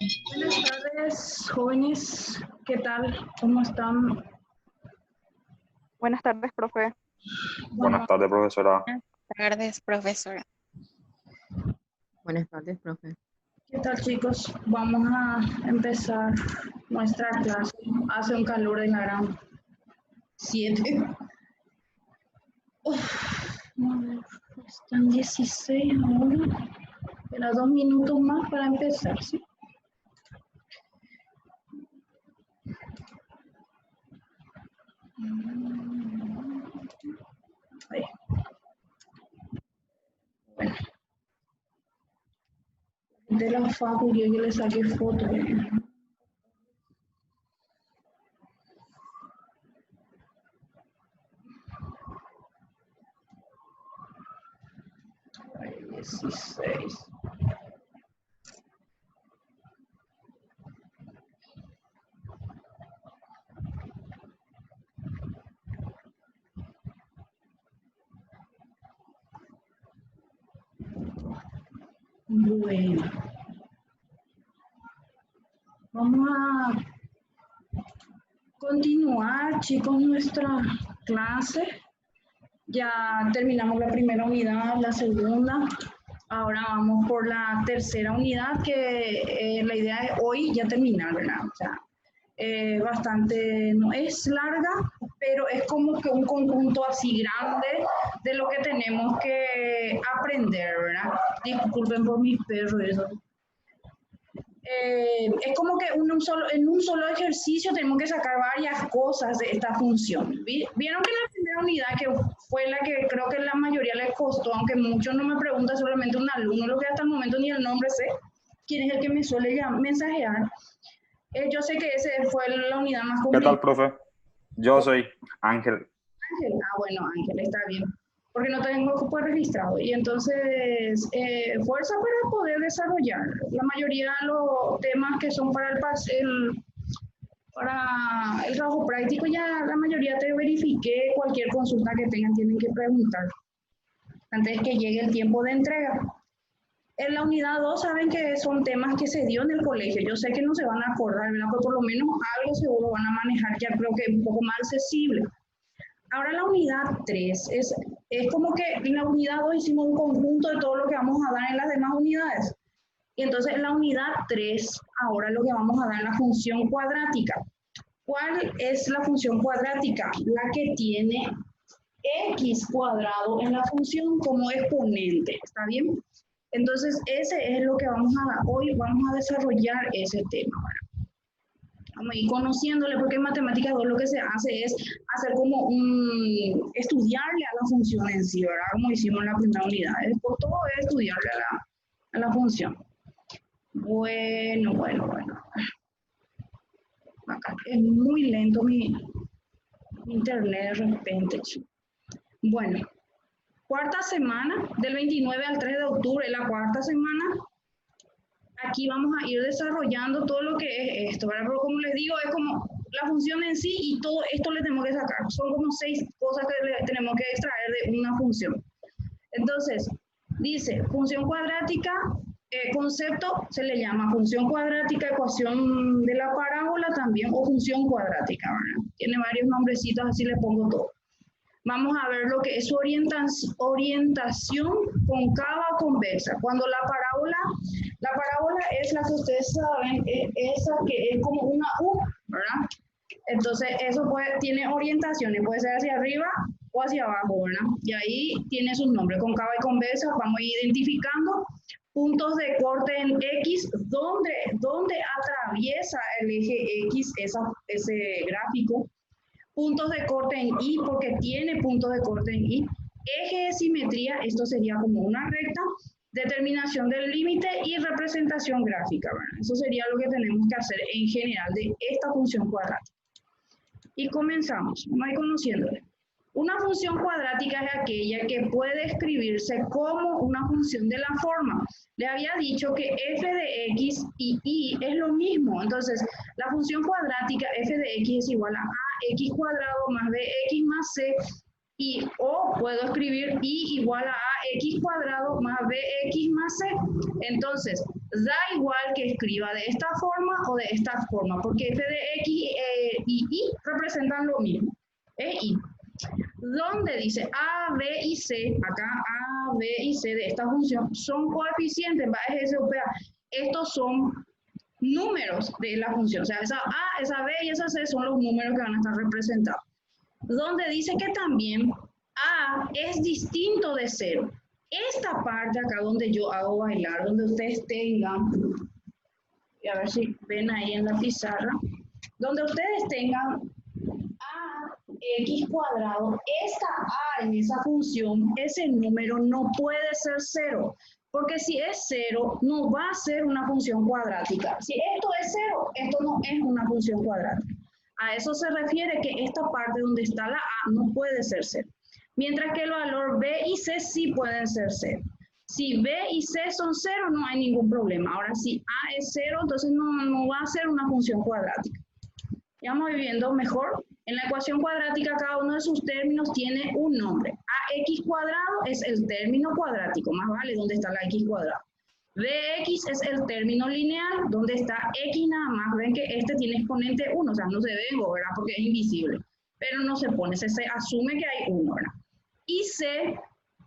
Buenas tardes, jóvenes. ¿Qué tal? ¿Cómo están? Buenas tardes, profe. Bueno, Buenas tardes, profesora. Buenas tardes, profesora. Buenas tardes, profe. ¿qué tal, chicos? Vamos a empezar nuestra clase. Hace un calor de la gran 7. No, están 16 ahora. Espera 2 minutos más para empezar, ¿sí? Ahí. Bueno. De la facu yo le saqué foto. Ahí, 16. Bueno, vamos a continuar, chicos, nuestra clase. Ya terminamos la primera unidad, la segunda. Ahora vamos por la tercera unidad, que la idea es hoy ya terminar, ¿verdad? O sea, bastante, no es larga, pero es como que un conjunto así grande de lo que tenemos que aprender, ¿verdad? Disculpen por mis perros, eso. Es como que en un solo ejercicio tenemos que sacar varias cosas de esta función. Vieron que la primera unidad, que fue la que creo que la mayoría les costó, aunque muchos no me preguntan, solamente un alumno, lo que hasta el momento ni el nombre sé, quién es el que me suele mensajear. Yo sé que ese fue la unidad más ¿Qué complicada. tal, profe? Yo soy Ángel. Ángel, bueno, Ángel, está bien, porque no tengo cupo registrado. Y entonces, fuerza para poder desarrollar. La mayoría de los temas que son para para el trabajo práctico, ya la mayoría te verifiqué. Cualquier consulta que tengan tienen que preguntar antes que llegue el tiempo de entrega. En la unidad 2 saben que son temas que se dio en el colegio. Yo sé que no se van a acordar, ¿verdad? Pero por lo menos algo seguro van a manejar, ya creo que un poco más accesible. Ahora la unidad 3 es como que en la unidad 2 hicimos un conjunto de todo lo que vamos a dar en las demás unidades. Y entonces en la unidad 3, ahora lo que vamos a dar es la función cuadrática. ¿Cuál es la función cuadrática? La que tiene x cuadrado en la función como exponente. ¿Está bien? Entonces ese es lo que vamos a dar. Hoy vamos a desarrollar ese tema. Vamos a ir conociéndole, porque en matemáticas 2 lo que se hace es hacer como estudiarle a la función en sí, ¿verdad? Como hicimos en la primera unidad. Por todo es estudiarle a la función. Bueno. Acá es muy lento mi internet de repente. Bueno, cuarta semana, del 29 al 3 de octubre, la cuarta semana. Aquí vamos a ir desarrollando todo lo que es esto, ¿verdad? Pero como les digo, es como la función en sí y todo esto le tenemos que sacar. Son como 6 cosas que tenemos que extraer de una función. Entonces, dice, función cuadrática, concepto se le llama función cuadrática, ecuación de la parábola también, o función cuadrática, ¿verdad? Tiene varios nombrecitos, así le pongo todo. Vamos a ver lo que es su orientación cóncava o convexa. Cuando la parábola es la que ustedes saben, es esa que es como una U, ¿verdad? Entonces, eso tiene orientaciones, puede ser hacia arriba o hacia abajo, ¿verdad? Y ahí tiene sus nombres, cóncava y convexa. Vamos a ir identificando puntos de corte en X, donde atraviesa el eje X ese gráfico. Puntos de corte en Y, porque tiene puntos de corte en Y. Eje de simetría, esto sería como una recta. Determinación del límite y representación gráfica, ¿verdad? Eso sería lo que tenemos que hacer en general de esta función cuadrática. Y comenzamos, vamos a ir conociéndole. Una función cuadrática es aquella que puede escribirse como una función de la forma. Le había dicho que f de x y y es lo mismo. Entonces, la función cuadrática f de x es igual a ax cuadrado más bx más c, y o puedo escribir y igual a ax cuadrado más bx más c. Entonces, Da igual que escriba de esta forma o de esta forma, porque f de x y y representan lo mismo, y. Donde dice A, B y C, acá A, B y C de esta función son coeficientes, va S o PA. Estos son números de la función, o sea, esa A, esa B y esa C son los números que van a estar representados. Donde dice que también A es distinto de 0. Esta parte acá donde yo hago bailar, donde ustedes tengan, y a ver si ven ahí en la pizarra, donde ustedes tengan ax cuadrado, esta a en esa función, ese número no puede ser 0, porque si es 0, no va a ser una función cuadrática. Si esto es 0, esto no es una función cuadrática. A eso se refiere que esta parte donde está la a no puede ser 0. Mientras que el valor b y c sí pueden ser 0. Si b y c son 0, no hay ningún problema. Ahora, si a es 0, entonces no va a ser una función cuadrática. Ya vamos viendo mejor. En la ecuación cuadrática, cada uno de sus términos tiene un nombre. Ax cuadrado es el término cuadrático, más vale donde está la x cuadrado. Bx es el término lineal, donde está x nada más. Ven que este tiene exponente 1, o sea, no se ve, ¿verdad? Porque es invisible. Pero no se pone, se asume que hay 1, ¿verdad? Y c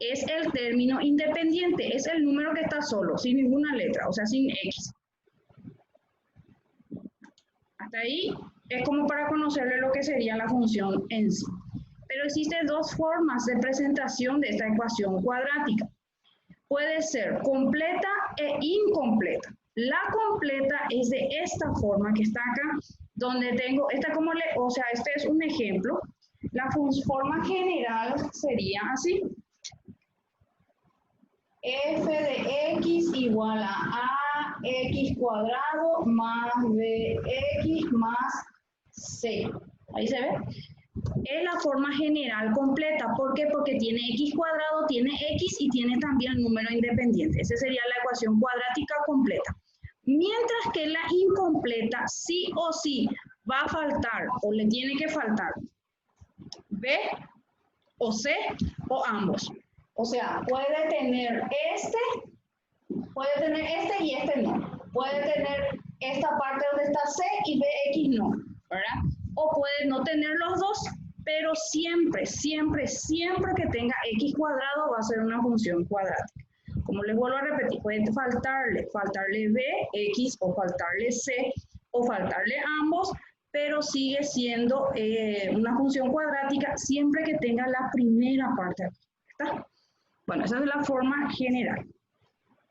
es el término independiente, es el número que está solo, sin ninguna letra, o sea, sin x. Hasta ahí es como para conocerle lo que sería la función en sí. Pero existen dos formas de presentación de esta ecuación cuadrática. Puede ser completa e incompleta. La completa es de esta forma que está acá, donde tengo, o sea, este es un ejemplo. La forma general sería así. F de x igual a ax cuadrado más bx más c. Ahí se ve. Es la forma general completa. ¿Por qué? Porque tiene x cuadrado, tiene x y tiene también el número independiente. Esa sería la ecuación cuadrática completa. Mientras que la incompleta sí o sí va a faltar o le tiene que faltar b o c o ambos. O sea, puede tener este y este no. Puede tener esta parte donde está c y bx no, ¿verdad? O puede no tener los dos, pero siempre que tenga x cuadrado va a ser una función cuadrática. Como les vuelvo a repetir, puede faltarle b, x, o faltarle c, o faltarle ambos, pero sigue siendo una función cuadrática siempre que tenga la primera parte. ¿Está? Bueno, esa es la forma general.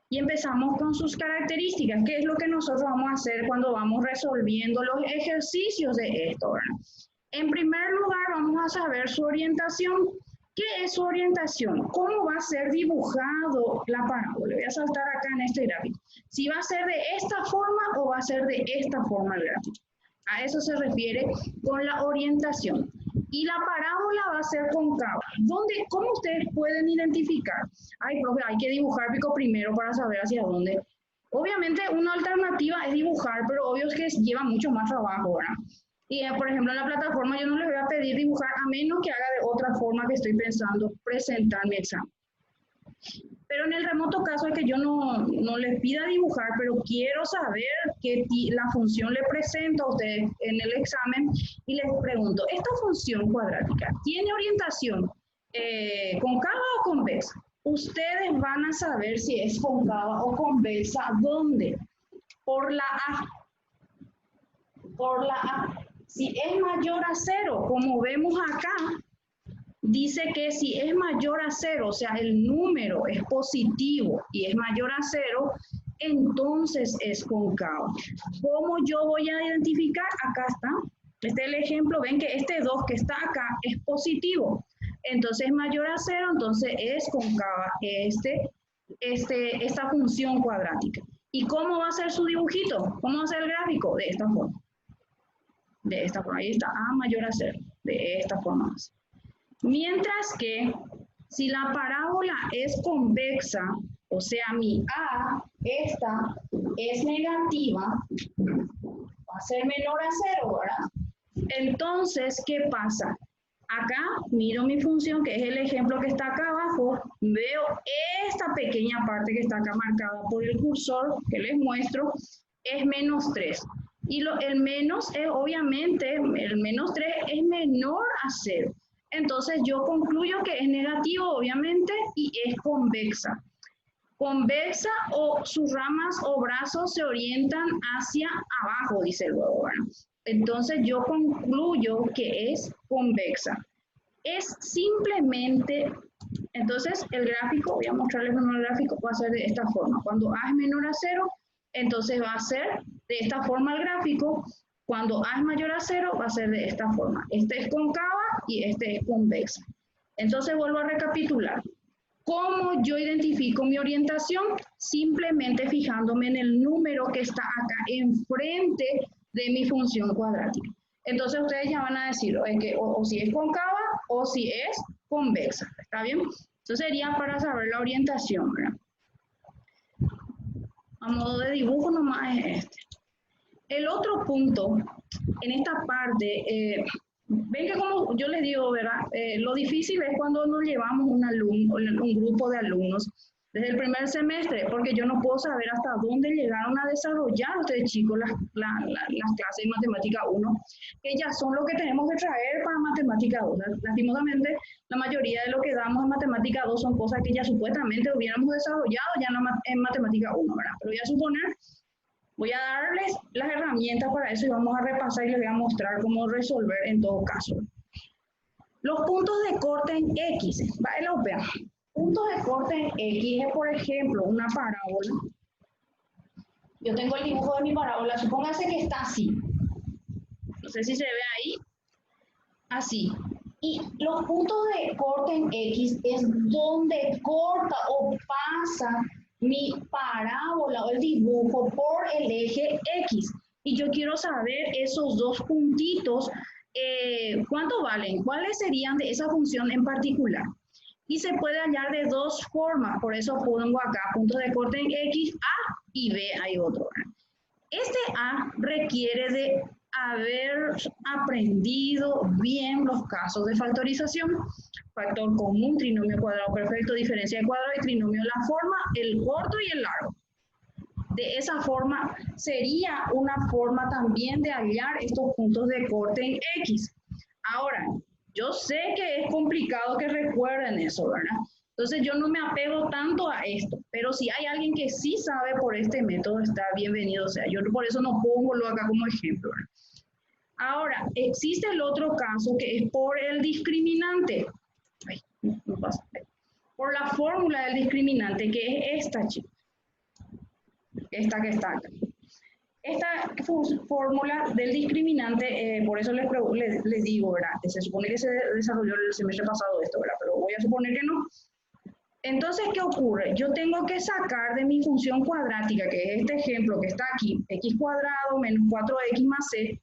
Y empezamos con sus características. ¿Qué es lo que nosotros vamos a hacer cuando vamos resolviendo los ejercicios de esto, ¿verdad? En primer lugar, vamos a saber su orientación. ¿Qué es su orientación? ¿Cómo va a ser dibujado la parábola? Voy a saltar acá en este gráfico. Si va a ser de esta forma o va a ser de esta forma el gráfico. A eso se refiere con la orientación. Y la parábola va a ser cóncava. ¿Cómo ustedes pueden identificar? Ay, profe, hay que dibujar pico primero para saber hacia dónde. Obviamente, una alternativa es dibujar, pero obvio es que lleva mucho más trabajo, ¿verdad? Y, por ejemplo, en la plataforma yo no les voy a pedir dibujar a menos que haga de otra forma que estoy pensando presentar mi examen. Pero en el remoto caso es que yo no les pida dibujar, pero quiero saber que la función le presento a ustedes en el examen y les pregunto, ¿esta función cuadrática tiene orientación cóncava o convexa? Ustedes van a saber si es cóncava o convexa, ¿dónde? Por la A. Por la A. Si es mayor a 0, como vemos acá, dice que si es mayor a 0, o sea, el número es positivo y es mayor a 0, entonces es cóncavo. ¿Cómo yo voy a identificar? Acá está. Este es el ejemplo. Ven que este 2 que está acá es positivo. Entonces es mayor a 0, entonces es cóncava esta función cuadrática. ¿Y cómo va a ser su dibujito? ¿Cómo va a ser el gráfico? De esta forma. De esta forma. Ahí está. A mayor a 0. De esta forma. Mientras que si la parábola es convexa, o sea, mi A, esta, es negativa, va a ser menor a 0, ¿verdad? Entonces, ¿qué pasa? Acá miro mi función, que es el ejemplo que está acá abajo, veo esta pequeña parte que está acá marcada por el cursor, que les muestro, es menos 3. Y el menos es, obviamente, el menos 3 es menor a 0. Entonces yo concluyo que es negativo, obviamente, y es convexa. Convexa o sus ramas o brazos se orientan hacia abajo, dice luego, ¿verdad? Entonces yo concluyo que es convexa. Es simplemente, entonces el gráfico, voy a mostrarles el gráfico, va a ser de esta forma. Cuando A es menor a 0, entonces va a ser de esta forma el gráfico. Cuando A es mayor a 0, va a ser de esta forma. Este es cóncava y este es convexa. Entonces vuelvo a recapitular. ¿Cómo yo identifico mi orientación? Simplemente fijándome en el número que está acá enfrente de mi función cuadrática. Entonces ustedes ya van a decir o si es cóncava o si es convexa. ¿Está bien? Eso sería para saber la orientación, ¿verdad? A modo de dibujo nomás es este. El otro punto, en esta parte, ven que como yo les digo, ¿verdad? Lo difícil es cuando nos llevamos un grupo de alumnos desde el primer semestre, porque yo no puedo saber hasta dónde llegaron a desarrollar ustedes chicos las clases de matemática 1, que ya son lo que tenemos que traer para matemática 2. Lastimosamente, la mayoría de lo que damos en matemática 2 son cosas que ya supuestamente hubiéramos desarrollado ya en matemática 1, ¿verdad? Pero voy a suponer, voy a darles las herramientas para eso y vamos a repasar y les voy a mostrar cómo resolver en todo caso. Los puntos de corte en X, vean. Puntos de corte en X es, por ejemplo, una parábola. Yo tengo el dibujo de mi parábola, supóngase que está así. No sé si se ve ahí. Así. Y los puntos de corte en X es donde corta o pasa mi parábola o el dibujo por el eje X. Y yo quiero saber esos dos puntitos, ¿cuánto valen? ¿Cuáles serían de esa función en particular? Y se puede hallar de dos formas, por eso pongo acá puntos de corte en X, A y B hay otro. Este A requiere de haber aprendido bien los casos de factorización, factor común, trinomio cuadrado perfecto, diferencia de cuadrado y trinomio de la forma, el corto y el largo. De esa forma sería una forma también de hallar estos puntos de corte en X. Ahora, yo sé que es complicado que recuerden eso, ¿verdad? Entonces yo no me apego tanto a esto, pero si hay alguien que sí sabe por este método, está bienvenido. O sea, yo por eso no pongo lo acá como ejemplo, ¿verdad? Ahora, existe el otro caso que es por el discriminante. Ay, no pasa. Por la fórmula del discriminante, que es esta, chicos. Esta que está acá. Esta fórmula del discriminante, por eso les digo, ¿verdad? Se supone que se desarrolló el semestre pasado esto, ¿verdad? Pero voy a suponer que no. Entonces, ¿qué ocurre? Yo tengo que sacar de mi función cuadrática, que es este ejemplo que está aquí, x cuadrado menos 4x más c,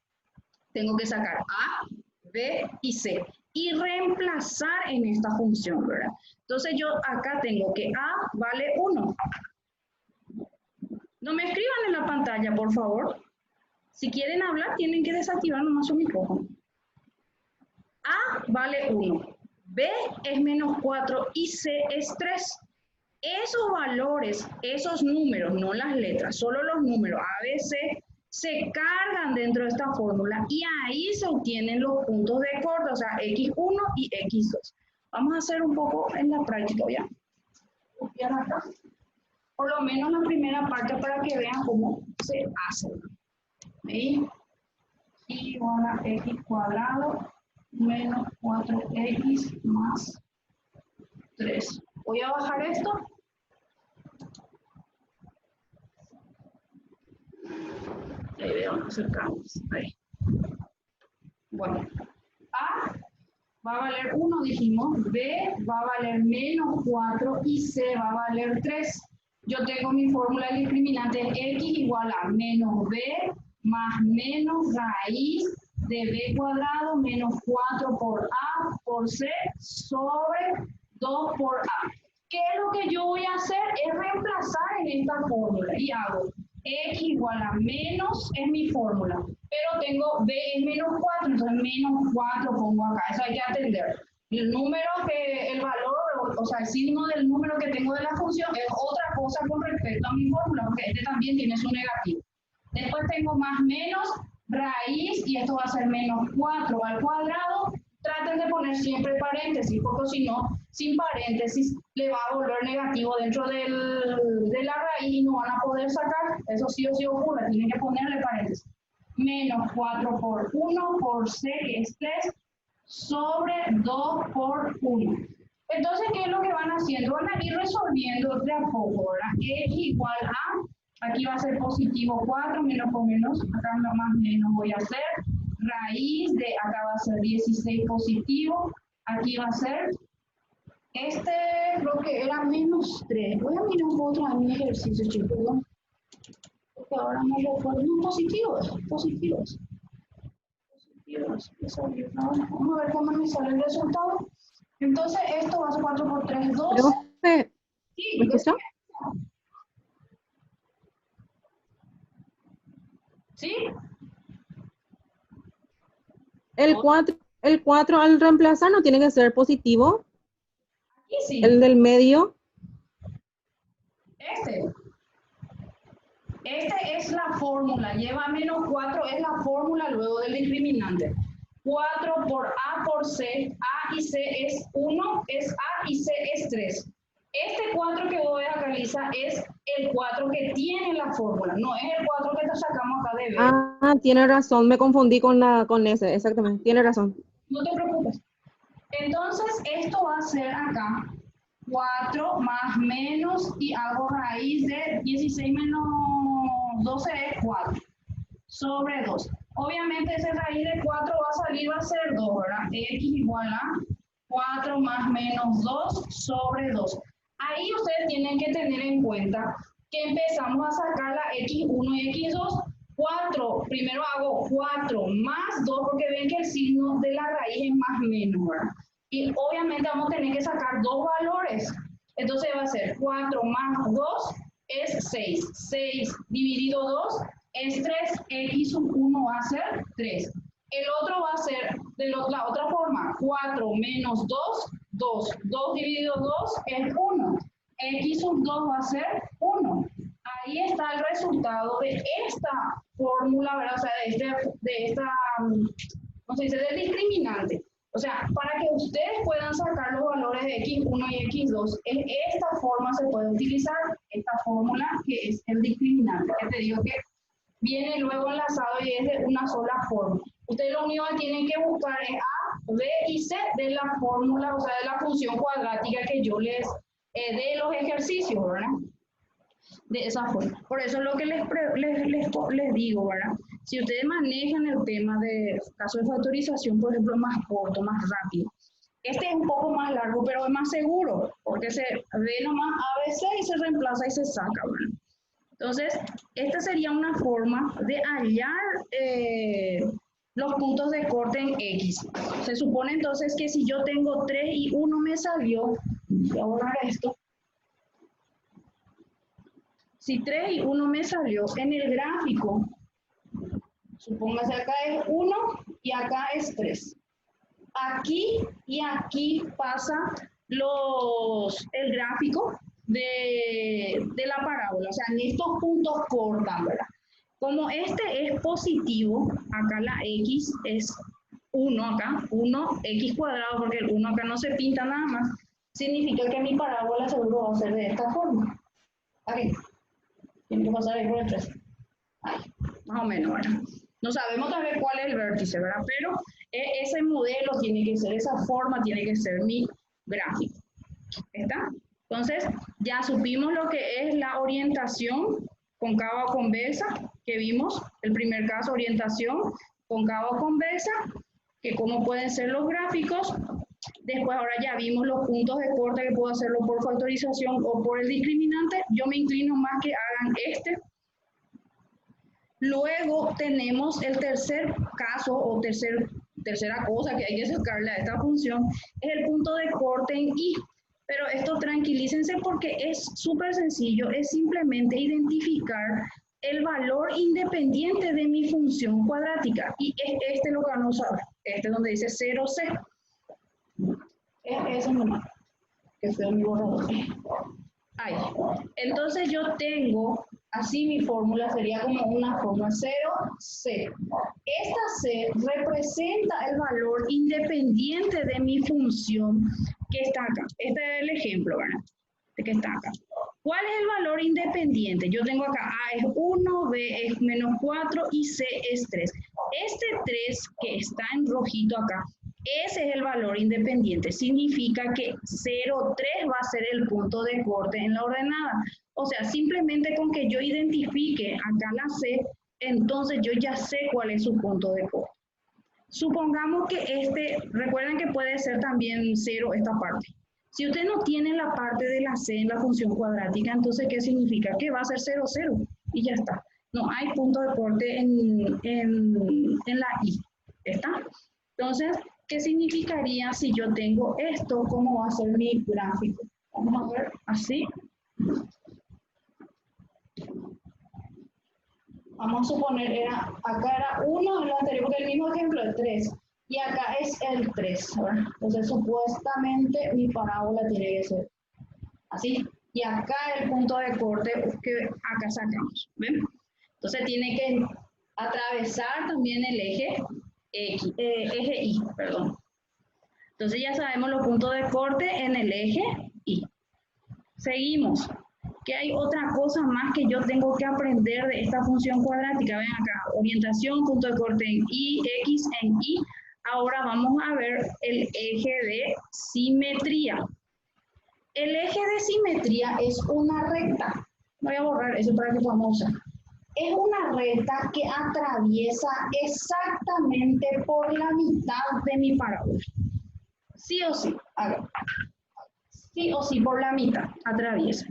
tengo que sacar a, b y c, y reemplazar en esta función, ¿verdad? Entonces, yo acá tengo que a vale 1. No me escriban en la pantalla, por favor. Si quieren hablar, tienen que desactivar nomás su micrófono. A vale 1, B es menos 4 y C es 3. Esos valores, esos números, no las letras, solo los números A, B, C, se cargan dentro de esta fórmula y ahí se obtienen los puntos de corte, o sea, X1 y X2. Vamos a hacer un poco en la práctica, ¿ya? Copiar acá. Por lo menos la primera parte para que vean cómo se hace. ¿Sí? Y ahora x cuadrado menos 4x más 3. Voy a bajar esto. Ahí veo, nos acercamos. Ahí. Bueno, A va a valer 1, dijimos. B va a valer menos 4 y C va a valer 3. Yo tengo mi fórmula del discriminante x igual a menos b más menos raíz de b cuadrado menos 4 por a por c sobre 2 por a. ¿Qué es lo que yo voy a hacer? Es reemplazar en esta fórmula y hago x igual a menos, es mi fórmula, pero tengo B es menos 4, entonces menos 4 pongo acá, eso hay que atender. El número el valor, o sea, el signo del número que tengo de la función es otra cosa con respecto a mi fórmula, porque este también tiene su negativo. Después tengo más menos raíz, y esto va a ser menos 4 al cuadrado. Traten de poner siempre paréntesis, porque si no, sin paréntesis, le va a volver negativo dentro de la raíz y no van a poder sacar. Eso sí o sí ocurre, tienen que ponerle paréntesis. Menos 4 por 1 por C, que es 3, sobre 2 por 1. Entonces, ¿qué es lo que van haciendo? Van a ir resolviendo de a poco, ¿verdad? X igual a, aquí va a ser positivo 4, menos con menos, acá más menos voy a hacer, raíz de, acá va a ser 16 positivo, aquí va a ser, creo que era menos 3. Voy a mirar un poco otra vez mi ejercicio, chicos, ¿no? Porque ahora no recuerdo, no, positivos. Vamos a ver cómo me sale el resultado. Entonces, esto va a ser 4 por 3, 12. Profe, Sí, ¿me escucha? ¿Sí? El 4 al reemplazar no tiene que ser positivo. Aquí sí. El del medio. Este es la fórmula, lleva menos 4, es la fórmula luego del discriminante. 4 por A por C, A y C es 1, es A y C es 3. Este 4 que voy a realizar es el 4 que tiene la fórmula, no es el 4 que sacamos acá de B. Ah, tiene razón, me confundí con ese, exactamente, tiene razón. No te preocupes. Entonces, esto va a ser acá 4 más menos, y hago raíz de 16 menos 12 es 4, sobre 2. Obviamente ese raíz de 4 va a salir, va a ser 2, ¿verdad? X igual a 4 más menos 2 sobre 2. Ahí ustedes tienen que tener en cuenta que empezamos a sacar la X1 y X2. 4, primero hago 4 más 2, porque ven que el signo de la raíz es más menos, ¿verdad? Y obviamente vamos a tener que sacar dos valores. Entonces va a ser 4 más 2 es 6. 6 dividido 2 es 3. X sub 1 va a ser 3. El otro va a ser de la otra forma. 4 menos 2, 2. 2 dividido 2 es 1. X sub 2 va a ser 1. Ahí está el resultado de esta fórmula, ¿verdad? O sea, de esta, ¿cómo se dice? Del discriminante. O sea, para que ustedes puedan sacar los valores de X1 y X2, en esta forma se puede utilizar esta fórmula que es el discriminante, que te digo que viene luego enlazado y es de una sola forma. Ustedes lo único que tienen que buscar es A, B y C de la fórmula, o sea, de la función cuadrática que yo les dé los ejercicios, ¿verdad? De esa forma. Por eso es lo que les digo, ¿verdad? Si ustedes manejan el tema de caso de factorización, por ejemplo, más corto, más rápido. Este es un poco más largo, pero es más seguro, porque se ve nomás ABC y se reemplaza y se saca, ¿verdad? Entonces, esta sería una forma de hallar los puntos de corte en X. Se supone entonces que si yo tengo 3 y 1 me salió, voy a borrar esto. Si 3 y 1 me salió en el gráfico, supóngase acá es 1 y acá es 3. Aquí y aquí pasa el gráfico de la parábola, o sea, en estos puntos cortan, ¿verdad? Como este es positivo, acá la X es 1 acá, 1x cuadrado, porque el 1 acá no se pinta nada más, significa que mi parábola seguro va a ser de esta forma. Aquí. Tiene que pasar ahí por el 3. Ahí, más o menos, ¿verdad? No sabemos también cuál es el vértice, ¿verdad? Pero ese modelo tiene que ser, esa forma tiene que ser mi gráfico. ¿Está? Entonces, ya supimos lo que es la orientación cóncava o convexa, que vimos, el primer caso, orientación cóncava o convexa, que cómo pueden ser los gráficos. Después ahora ya vimos los puntos de corte que puedo hacerlo por factorización o por el discriminante. Yo me inclino más que hagan este. Luego tenemos el tercer caso o tercera cosa que hay que sacarle a esta función, es el punto de corte en Y. Pero esto tranquilícense porque es súper sencillo, es simplemente identificar el valor independiente de mi función cuadrática. Y es lo que vamos a ver. Este es donde dice 0C. Eso nomás. Que fue mi borrador. Ahí. Entonces yo tengo, así mi fórmula sería como una fórmula 0C. Esta C representa el valor independiente de mi función que está acá. Este es el ejemplo, ¿verdad? De que está acá. ¿Cuál es el valor independiente? Yo tengo acá A es 1, B es menos 4 y C es 3. Este 3 que está en rojito acá, ese es el valor independiente. Significa que 0,3 va a ser el punto de corte en la ordenada. O sea, simplemente con que yo identifique acá la C, entonces yo ya sé cuál es su punto de corte. Supongamos que recuerden que puede ser también 0 esta parte. Si usted no tiene la parte de la C en la función cuadrática, entonces ¿qué significa? Que va a ser 0, 0 y ya está. No hay punto de corte en la I. ¿Está? Entonces, ¿qué significaría si yo tengo esto? ¿Cómo va a ser mi gráfico? Vamos a ver así. Vamos a suponer, acá era 1, en lo anterior, porque el mismo ejemplo es 3. Y acá es el 3, ¿verdad? Entonces, supuestamente, mi parábola tiene que ser así. Y acá el punto de corte que acá sacamos, ¿ven? Entonces, tiene que atravesar también el eje I, perdón. Entonces, ya sabemos los puntos de corte en el eje I. Seguimos. Que hay otra cosa más que yo tengo que aprender de esta función cuadrática. Ven acá, orientación, punto de corte en I, X en Y. Ahora vamos a ver el eje de simetría. El eje de simetría es una recta. Voy a borrar eso para que podamos usar. Es una recta que atraviesa exactamente por la mitad de mi parábola. Sí o sí, sí o sí por la mitad atraviesa.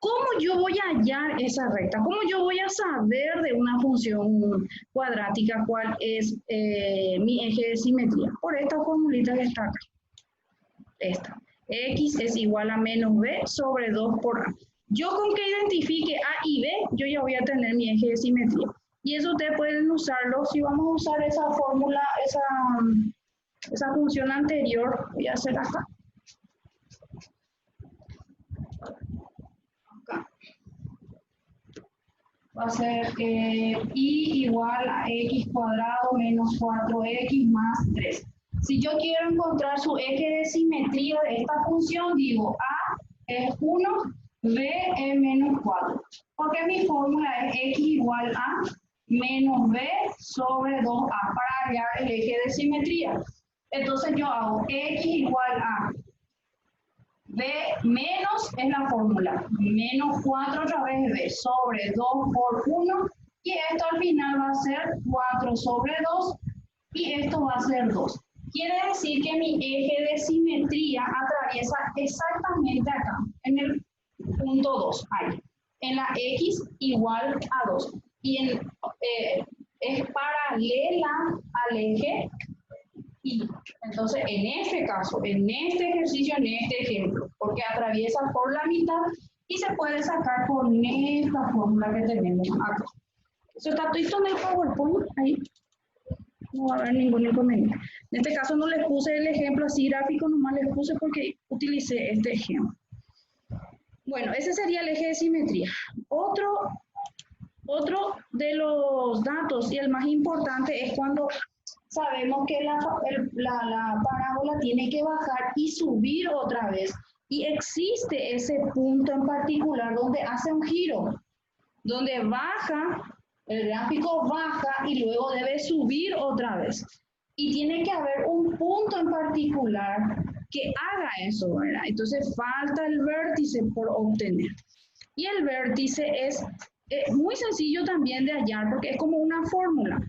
¿Cómo yo voy a hallar esa recta? ¿Cómo yo voy a saber de una función cuadrática cuál es mi eje de simetría? Por esta formulita que está acá. Esta. X es igual a menos B sobre 2 por A. Yo con que identifique A y B, yo ya voy a tener mi eje de simetría. Y eso ustedes pueden usarlo. Si vamos a usar esa fórmula, esa función anterior, voy a hacer acá. Va a ser y igual a x cuadrado menos 4x más 3. Si yo quiero encontrar su eje de simetría de esta función, digo a es 1, b es menos 4. Porque mi fórmula es x igual a menos b sobre 2a para hallar el eje de simetría. Entonces yo hago x igual a b menos es la fórmula, menos 4 otra vez b sobre 2 por 1, y esto al final va a ser 4 sobre 2, y esto va a ser 2. Quiere decir que mi eje de simetría atraviesa exactamente acá, en el punto 2, ahí, en la x igual a 2, y es paralela al eje Y. Entonces, en este caso, en este ejercicio, en este ejemplo, porque atraviesa por la mitad y se puede sacar con esta fórmula que tenemos acá. Eso está todo en el PowerPoint, ahí no va a haber ningún inconveniente. En este caso no les puse el ejemplo así gráfico, nomás les puse porque utilicé este ejemplo. Bueno, ese sería el eje de simetría. Otro de los datos y el más importante es cuando sabemos que la parábola tiene que bajar y subir otra vez. Y existe ese punto en particular donde hace un giro, donde baja, el gráfico baja y luego debe subir otra vez. Y tiene que haber un punto en particular que haga eso, ¿verdad? Entonces falta el vértice por obtener. Y el vértice es muy sencillo también de hallar porque es como una fórmula.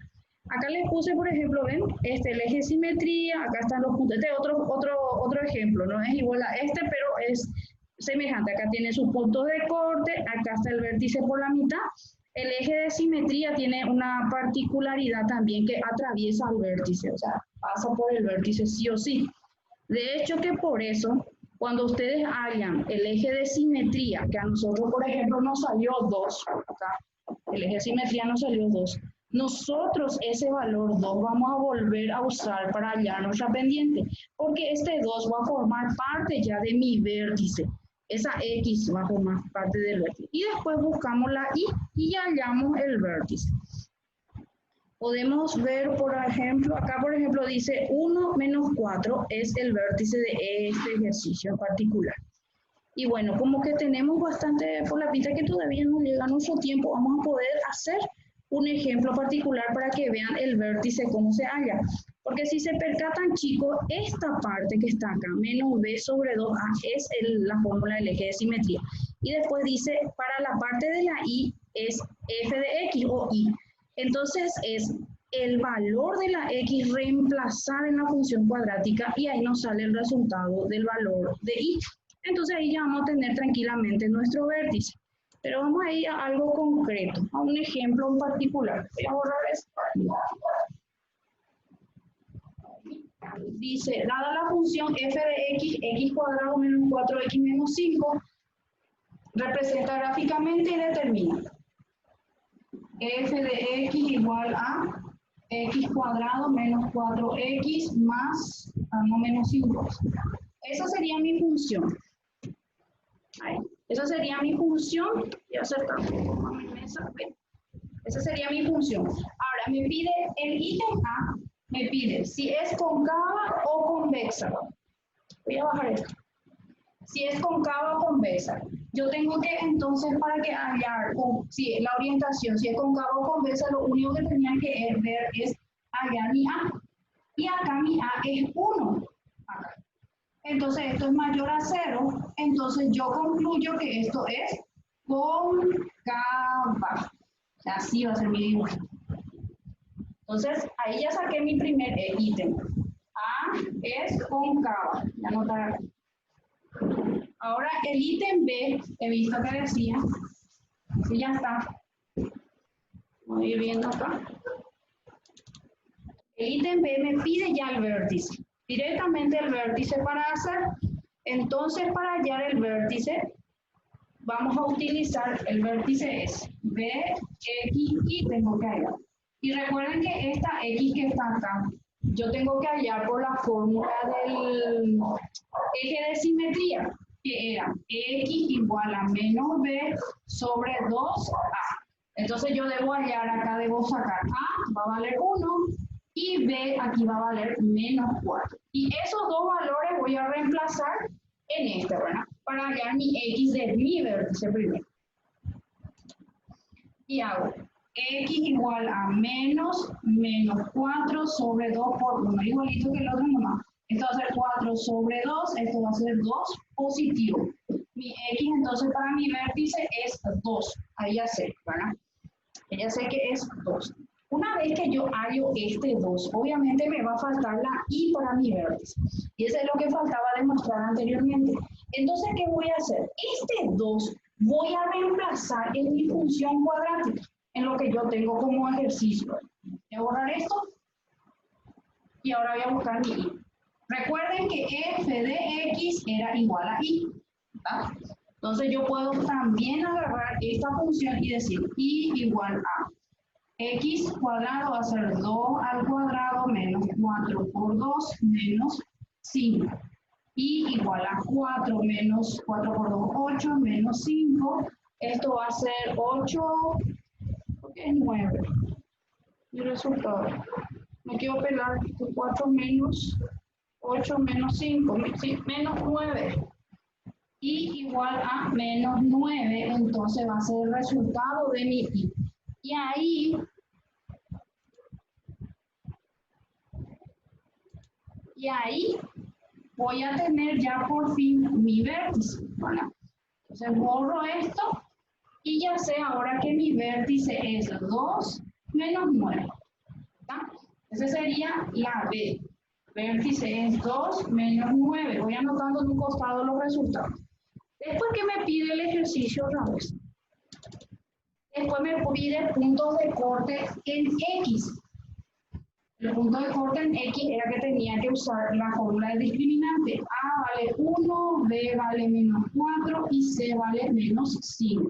Acá les puse, por ejemplo, ven, el eje de simetría, acá están los puntos. Este es otro ejemplo, no es igual a este, pero es semejante. Acá tiene sus puntos de corte, acá está el vértice por la mitad. El eje de simetría tiene una particularidad también que atraviesa el vértice, o sea, pasa por el vértice sí o sí. De hecho que por eso, cuando ustedes hallan el eje de simetría, que a nosotros, por ejemplo, nos salió 2 acá, El eje de simetría nos salió 2. Nosotros ese valor 2 vamos a volver a usar para hallar nuestra pendiente, porque este 2 va a formar parte ya de mi vértice. Esa X va a formar parte del vértice. Y después buscamos la Y y ya hallamos el vértice. Podemos ver, por ejemplo, acá por ejemplo dice 1 menos 4 es el vértice de este ejercicio en particular. Y bueno, como que tenemos bastante por la pista que todavía no llega nuestro tiempo, vamos a poder hacer un ejemplo particular para que vean el vértice cómo se halla. Porque si se percatan, chicos, esta parte que está acá, menos b sobre 2a, es la fórmula del eje de simetría. Y después dice, para la parte de la y es f de x o y. Entonces es el valor de la x reemplazar en la función cuadrática y ahí nos sale el resultado del valor de y. Entonces ahí ya vamos a tener tranquilamente nuestro vértice. Pero vamos a ir a algo concreto, a un ejemplo en particular. Voy a borrar esto. Dice, dada la función f de x, x cuadrado menos 4x menos 5, representa gráficamente y determina. F de x igual a x cuadrado menos 4x más, no, menos 5. Esa sería mi función. Ahí. Esa sería mi función. Ya acertamos. Esa sería mi función. Ahora me pide el ítem A, me pide si es cóncava o convexa. Voy a bajar esto. Si es cóncava o convexa. Yo tengo que entonces para que hallar si la orientación, si es cóncava o convexa, lo único que tenía que ver es hallar mi A. Y acá mi A es 1. Acá. Entonces esto es mayor a 0, entonces yo concluyo que esto es cóncava. Así va a ser mi dibujo. Entonces ahí ya saqué mi primer ítem. A es cóncava. Ya no está aquí. Ahora el ítem B, he visto que decía, sí, ya está. Voy a ir viendo acá. El ítem B me pide ya el vértice. Directamente el vértice para hacer. Entonces, para hallar el vértice, vamos a utilizar, el vértice es B, X, y tengo que hallar. Y recuerden que esta X que está acá, yo tengo que hallar por la fórmula del eje de simetría, que era X igual a menos B sobre 2A. Entonces yo debo hallar acá, debo sacar A, va a valer 1, y B aquí va a valer menos 4. Y esos dos valores voy a reemplazar en este, ¿verdad? Para hallar mi X de mi vértice primero. Y hago X igual a menos 4 sobre 2 por 1, igualito que el otro nomás. Esto va a ser 4 sobre 2, esto va a ser 2 positivo. Mi X entonces para mi vértice es 2, ahí ya sé, ¿verdad? Ya sé que es 2. Una vez que yo hallo este 2, obviamente me va a faltar la Y para mi vértice. Y eso es lo que faltaba demostrar anteriormente. Entonces, ¿qué voy a hacer? Este 2 voy a reemplazar en mi función cuadrática, en lo que yo tengo como ejercicio. Voy a borrar esto. Y ahora voy a buscar mi Y. Recuerden que f de x era igual a y. ¿Tá? Entonces yo puedo también agarrar esta función y decir y igual a x cuadrado va a ser 2 al cuadrado menos 4 por 2 menos 5. Y igual a 4 menos 4 por 2, 8 menos 5. Esto va a ser 8, porque es 9. Mi resultado. No quiero pelar 4 menos 8 menos 5, sí, menos 9. Y igual a menos 9, entonces va a ser el resultado de mi y. Y ahí voy a tener ya por fin mi vértice, ¿verdad? Entonces borro esto y ya sé ahora que mi vértice es 2 menos 9. ¿Tá? Esa sería la B. Vértice es 2 menos 9. Voy anotando en un costado los resultados. Después que me pide el ejercicio otra vez. Después me pide puntos de corte en X. El punto de corte en X era que tenía que usar la fórmula del discriminante. A vale 1, B vale menos 4 y C vale menos 5.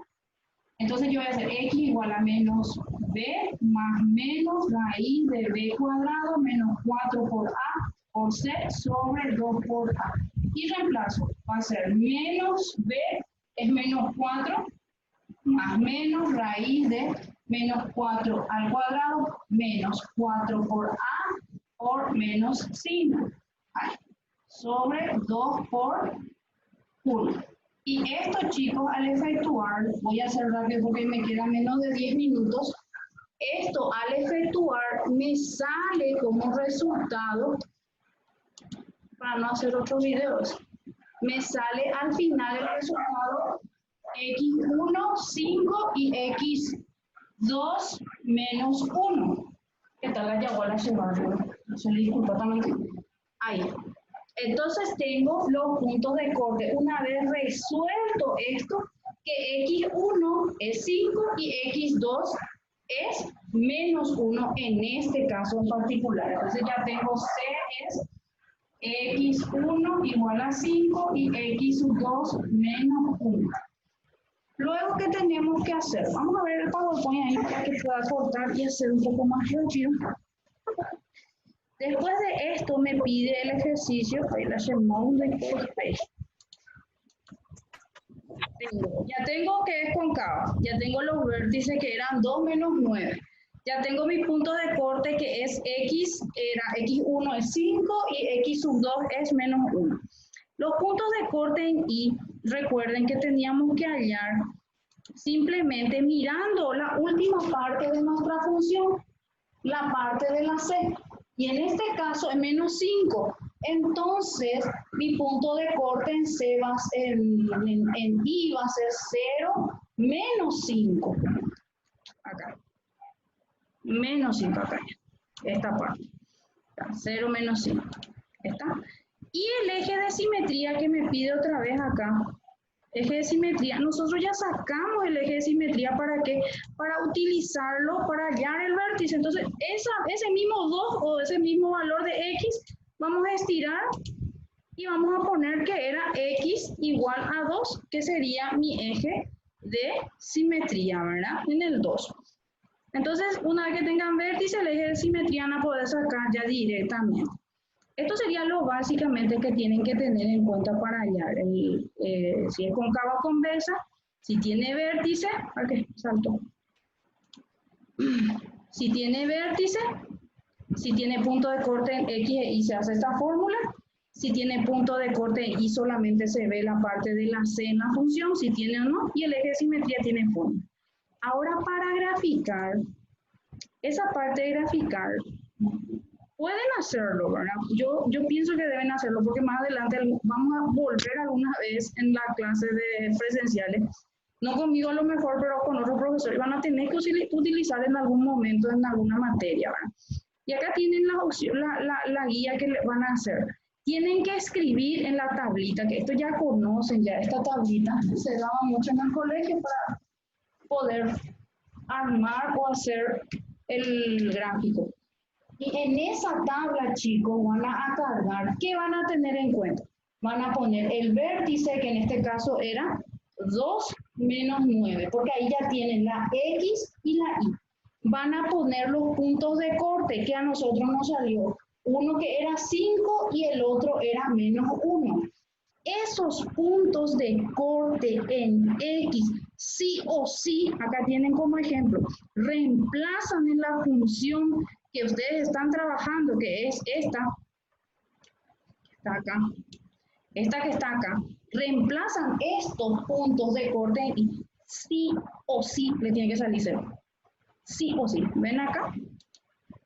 Entonces yo voy a hacer x igual a menos b más menos raíz de b cuadrado menos 4 por a por c sobre 2 por a. Y reemplazo, va a ser menos b es menos 4 más menos raíz de menos 4 al cuadrado menos 4 por a por menos 5 sobre 2 por 1. Y esto, chicos, al efectuar, voy a hacer rápido porque me queda menos de 10 minutos, esto al efectuar me sale como resultado, para no hacer otros videos, me sale al final el resultado x1, 5 y x2 menos 1. ¿Qué tal la llegó a la semana? No se le disculpa también. Ahí. Entonces tengo los puntos de corte. Una vez resuelto esto, que x1 es 5 y x2 es menos 1 en este caso en particular. Entonces ya tengo c es x1 igual a 5 y x2 menos 1. Luego, ¿qué tenemos que hacer? Vamos a ver el PowerPoint ahí para que pueda cortar y hacer un poco más rápido. Después de esto me pide el ejercicio, ya tengo que es concava, ya tengo los vértices que eran 2 menos 9, ya tengo mi punto de corte que es x, era x1 es 5 y x2 es menos 1. Los puntos de corte en I, recuerden que teníamos que hallar simplemente mirando la última parte de nuestra función, la parte de la C. Y en este caso es menos 5. Entonces, mi punto de corte en C va a ser, en I va a ser 0 menos 5. Acá. Menos 5 acá. Esta parte. 0 menos 5. ¿Está? Y el eje de simetría que me pide otra vez acá. Eje de simetría. Nosotros ya sacamos el eje de simetría ¿para qué? Para utilizarlo para hallar el vértice. Entonces, ese mismo 2 o ese mismo valor de x, vamos a estirar y vamos a poner que era x igual a 2, que sería mi eje de simetría, ¿verdad? En el 2. Entonces, una vez que tengan vértice, el eje de simetría van a poder sacar ya directamente. Esto sería lo básicamente que tienen que tener en cuenta para hallar si es cóncava o convexa, si tiene vértice, ¿qué? Salto. Si tiene vértice, si tiene punto de corte en X e Y se hace esta fórmula, si tiene punto de corte en Y solamente se ve la parte de la C en la función, si tiene o no, y el eje de simetría tiene fórmula. Ahora para graficar, esa parte de graficar, pueden hacerlo, ¿verdad? Yo pienso que deben hacerlo porque más adelante vamos a volver alguna vez en la clase de presenciales, no conmigo a lo mejor, pero con otros profesores, van a tener que utilizar en algún momento en alguna materia, ¿verdad? Y acá tienen la guía que le van a hacer. Tienen que escribir en la tablita, que esto ya conocen, ya esta tablita se daba mucho en el colegio para poder armar o hacer el gráfico. Y en esa tabla, chicos, van a cargar, ¿qué van a tener en cuenta? Van a poner el vértice, que en este caso era 2 menos 9, porque ahí ya tienen la X y la Y. Van a poner los puntos de corte, que a nosotros nos salió uno que era 5 y el otro era menos 1. Esos puntos de corte en X, sí o sí, acá tienen como ejemplo, reemplazan en la función que ustedes están trabajando, que es esta que está acá, esta que está acá, reemplazan estos puntos de corte y sí o sí le tiene que salir 0. Sí o sí. ¿Ven acá?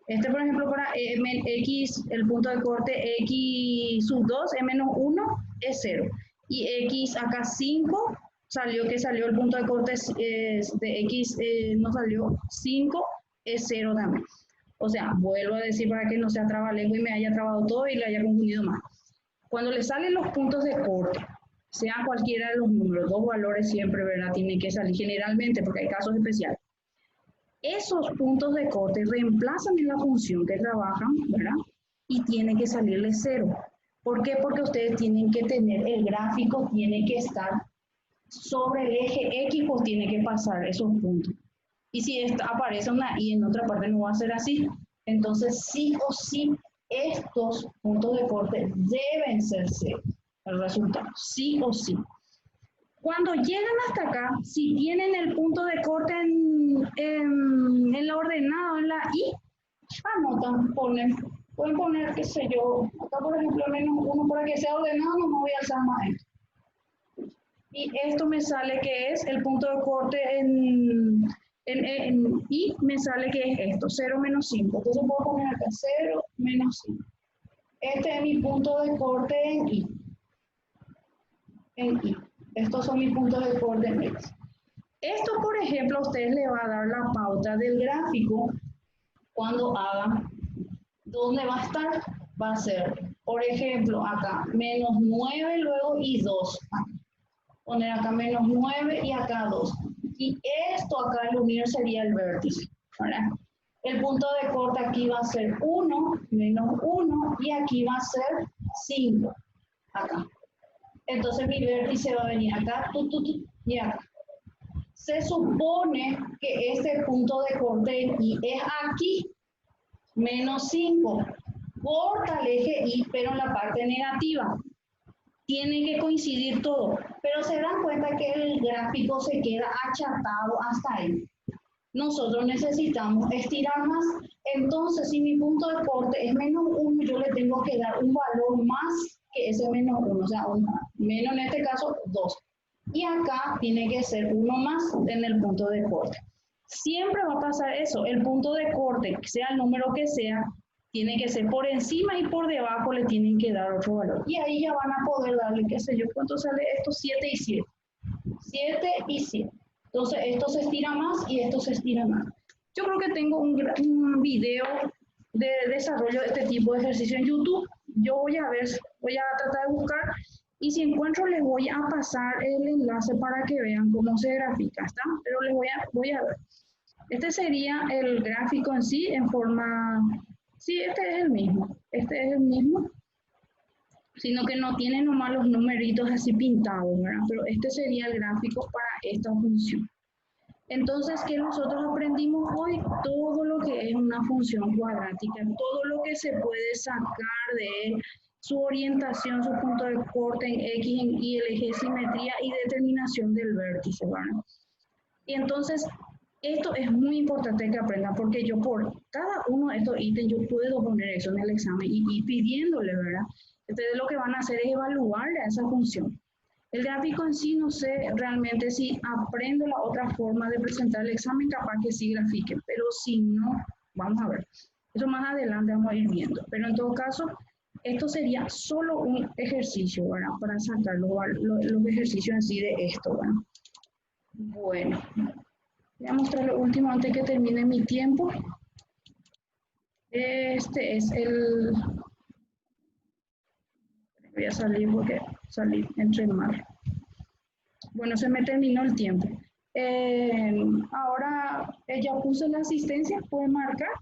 Este, por ejemplo, para X, el punto de corte X sub 2 es menos 1, es 0. Y X acá 5, salió el punto de corte de X, no salió 5, es 0 también. O sea, vuelvo a decir para que no sea trabalengua y me haya trabado todo y le haya confundido más. Cuando le salen los puntos de corte, sea cualquiera de los números, 2 valores siempre, ¿verdad? Tienen que salir generalmente porque hay casos especiales. Esos puntos de corte reemplazan en la función que trabajan, ¿verdad? Y tiene que salirle 0. ¿Por qué? Porque ustedes tienen que tener, el gráfico tiene que estar sobre el eje X, pues tiene que pasar esos puntos. Y si aparece una Y en otra parte, no va a ser así. Entonces, sí o sí, estos puntos de corte deben ser cero, el resultado, sí o sí. Cuando llegan hasta acá, si tienen el punto de corte en la ordenada, en la Y, anotan, pueden poner, qué sé yo, acá por ejemplo -1 para que sea ordenado, no me voy a alzar más esto. Y esto me sale que es el punto de corte en Y, me sale que es esto, 0 menos 5. Entonces puedo poner acá 0 menos 5. Este es mi punto de corte en Y. Estos son mis puntos de corte en X. Esto, por ejemplo, a ustedes les va a dar la pauta del gráfico cuando hagan. ¿Dónde va a estar? Va a ser, por ejemplo, acá, menos 9 luego y 2. Poner acá menos 9 y acá 2. Y esto acá al unir sería el vértice, ¿verdad? El punto de corte aquí va a ser 1, menos 1, y aquí va a ser 5, acá. Entonces mi vértice va a venir acá, y acá. Se supone que este punto de corte en Y es aquí, menos 5. Corta el eje Y, pero en la parte negativa. Tiene que coincidir todo, pero se dan cuenta que el gráfico se queda achatado hasta ahí. Nosotros necesitamos estirar más, entonces si mi punto de corte es menos 1, yo le tengo que dar un valor más que ese menos 1, o sea, menos en este caso 2. Y acá tiene que ser 1 más en el punto de corte. Siempre va a pasar eso, el punto de corte, sea el número que sea, tiene que ser por encima y por debajo le tienen que dar otro valor. Y ahí ya van a poder darle, qué sé yo, ¿cuánto sale esto? 7 y 7. 7 y 7. Entonces esto se estira más y esto se estira más. Yo creo que tengo un video de desarrollo de este tipo de ejercicio en YouTube. Yo voy a tratar de buscar y si encuentro les voy a pasar el enlace para que vean cómo se grafica, ¿está? Pero les voy a ver. Este sería el gráfico en sí en forma... Sí, este es el mismo, sino que no tiene nomás los numeritos así pintados, ¿verdad? Pero este sería el gráfico para esta función. Entonces, ¿qué nosotros aprendimos hoy? Todo lo que es una función cuadrática, todo lo que se puede sacar de él, su orientación, su punto de corte en X y el eje de simetría y determinación del vértice, ¿verdad? Y entonces, esto es muy importante que aprendan porque yo por cada uno de estos ítems yo puedo poner eso en el examen y pidiéndole, ¿verdad? Entonces lo que van a hacer es evaluarle a esa función. El gráfico en sí no sé realmente si aprendo la otra forma de presentar el examen, capaz que sí grafiquen, pero si no, vamos a ver. Eso más adelante vamos a ir viendo. Pero en todo caso, esto sería solo un ejercicio, ¿verdad? Para sacar los ejercicios en sí de esto, ¿verdad? Bueno. Voy a mostrar lo último antes que termine mi tiempo. Este es el... Voy a salir porque salí entre mal. Bueno, se me terminó el tiempo. Ahora ya puse la asistencia, pueden marcar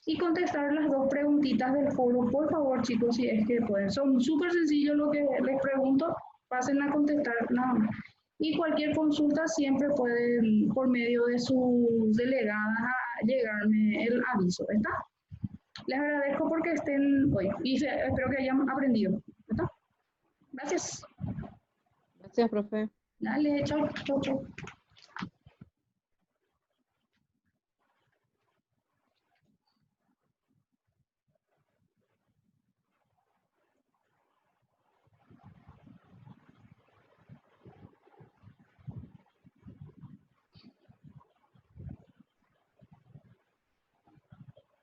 y contestar las dos preguntitas del foro. Por favor, chicos, si es que pueden. Son súper sencillos lo que les pregunto. Pasen a contestar nada más. Y cualquier consulta siempre pueden, por medio de sus delegadas, a llegarme el aviso, ¿está? Les agradezco porque estén hoy y espero que hayan aprendido, ¿está? Gracias. Gracias, profe. Dale, chao, chao, chao.